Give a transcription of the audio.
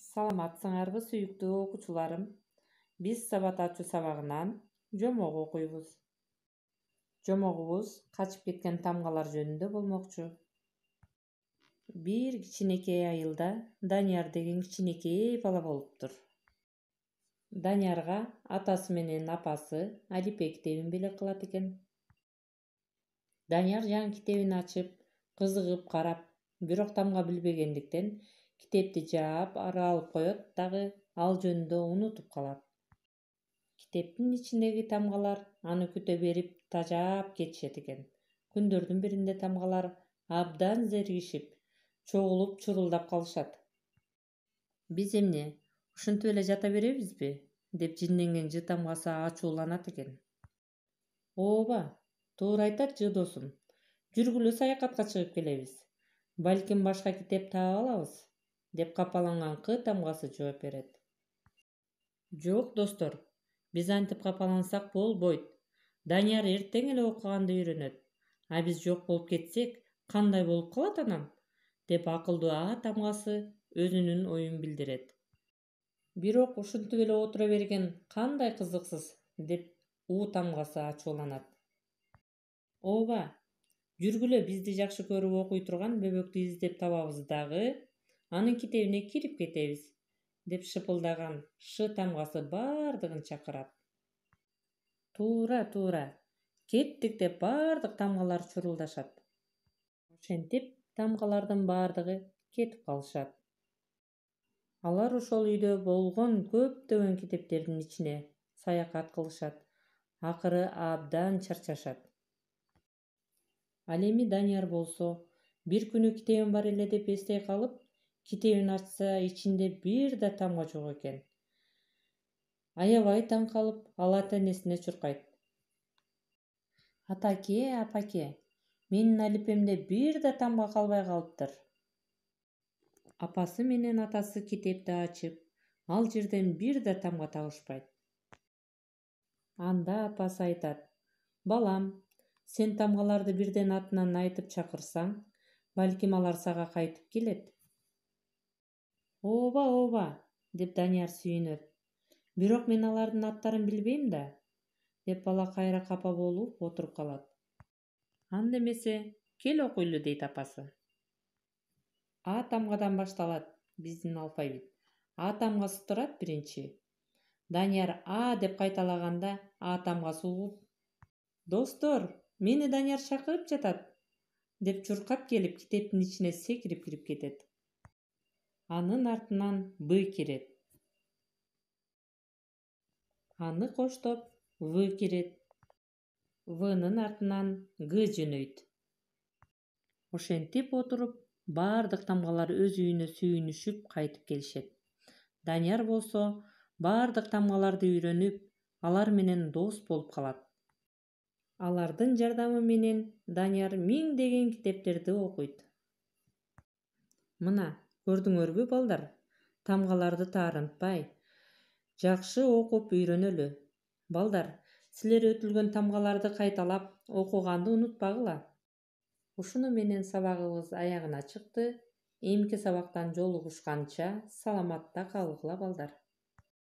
Саламатсыңарбы сүйүктүү окуучуларым? Биз сабат ачуу сабагынан жомок окуйбуз. Жомогубуз качып кеткен тамгалар жөнүндө болмокчу. Бир кичинекей айылда Данияр деген кичинекей бала болуптур. Даниярга атасы менен апасы алипе китебин белек кылат экен. Данияр жаңы китебин ачып, кызыгып карап, бирок тамга билбегендиктен китепти жаап ары алып коет дагы ал жөнүндө унутуп калат. Китептин ичиндеги тамгалар аны күтө берип тажаап кетишет экен. Күндөрдүн биринде тамгалар абдан зергишип, чогулуп чурулдап калышат. Биз эмне, ушинтип эле жата беребизби? Деп жинденген жы тамгасы ачууланат экен. Ооба, туура айтат жы досум. Жүргүлө саякатка чыгып келебиз. Балким башка китеп таап алабыз, деп капаланган Кы тамгасы жооп берет. Жок достор, биз антип капалансак болбойт. Данияр эртең эле окуганды үйрөнөт. А биз жок болуп кетсек, кандай болуп калат анан? Деп акылдуу А тамгасы өзүнүн оюн билдирет. Бирок ушинтип эле отура берген кандай кызыксыз, деп У тамгасы ачууланат. Ооба, жүргүлө бизди жакшы көрүп окуй турган бөбөктү издеп табабыз дагы анын китебине кирип кетебиз, деп шыпылдаган Шы тамгасы бардыгын чакырат. Туура, кеттик деп бардык тамгалар чурулдашат. Ошентип тамгалардын бардыгы кетип калышат. Алар ошол үйдө болгон көптөгөн китептердин ичине саякат кылышат. Акыры абдан чарчашат. Ал эми Данияр болсо, бир күнү китебим бар эле деп эстей калып, китебин ачса ичинде бир да тамга жок экен. Аябай таң калып, ал ата-энесине чуркайт. Атаке, апаке, менин алипемде бир да тамга калбай калыптыр. Апасы менен атасы китепти ачып, ал жерден бир да тамга табышпайт. Анда апасы айтат: балам, сен тамгаларды бирден атынан айтып чакырсаң, балким алар сага кайтып келет. Ооба, деп Данияр сүйүнөт. Бирок мен алардын аттарын билбейм да, деп бала кайра капа болуп отуруп калат. Анда эмесе, кел окуйлу, дейт апасы. А тамгадан башталат биздин алфавит. А тамгасы турат биринчи. Данияр А деп кайталаганда А тамгасы угуп: достор, мени Данияр чакырып жатат, деп чуркап келип китептин ичине секирип кирип кетет. Анын артынан Б кирет. Аны коштоп В кирет. Внын артынан Г жөнөйт. Ошентип отуруп, бардык тамгалар өз үйүнө сүйүнүшүп кайтып келишет. Данияр болсо бардык тамгаларды үйрөнүп, алар менен дос болуп калат. Алардын жардамы менен Данияр миңдеген китептерди окуйт. Мына, көрдүңөрбү балдар? Тамгаларды таарынтпай, жакшы окуп үйрөнөлү. Балдар, силер өтүлгөн тамгаларды кайталап окуганды унутпагыла. Ушуну менен сабагыбыз аягына чыкты. Эмки сабактан жолугушканча саламатта калгыла балдар.